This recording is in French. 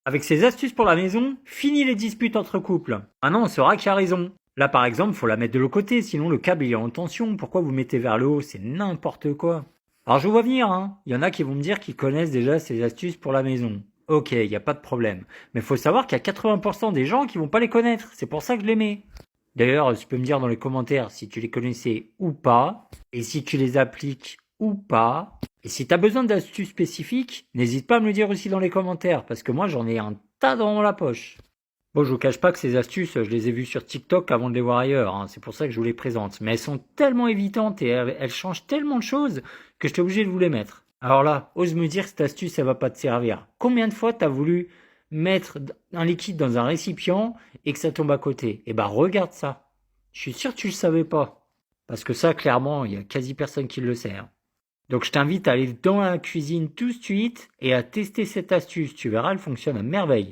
Avec ces astuces pour la maison, fini les disputes entre couples. Maintenant, on saura qui a raison. Là, par exemple, faut la mettre de l'autre côté, sinon le câble il est en tension. Pourquoi vous mettez vers le haut? C'est n'importe quoi. Alors, je vous vois venir, hein. Il y en a qui vont me dire qu'ils connaissent déjà ces astuces pour la maison. Ok, il n'y a pas de problème. Mais faut savoir qu'il y a 80% des gens qui vont pas les connaître. C'est pour ça que je les mets. D'ailleurs, tu peux me dire dans les commentaires si tu les connaissais ou pas, et si tu les appliques ou pas. Et si tu as besoin d'astuces spécifiques, n'hésite pas à me le dire aussi dans les commentaires, parce que moi j'en ai un tas dans la poche. Bon, je vous cache pas que ces astuces, je les ai vues sur TikTok avant de les voir ailleurs, hein. C'est pour ça que je vous les présente. Mais elles sont tellement évitantes et elles changent tellement de choses que j'étais obligé de vous les mettre. Alors là, ose me dire que cette astuce, elle va pas te servir. Combien de fois t'as voulu mettre un liquide dans un récipient et que ça tombe à côté? Eh ben, regarde ça. Je suis sûr que tu le savais pas. Parce que ça, clairement, il y a quasi personne qui le sait, hein. Donc je t'invite à aller dans la cuisine tout de suite et à tester cette astuce. Tu verras, elle fonctionne à merveille.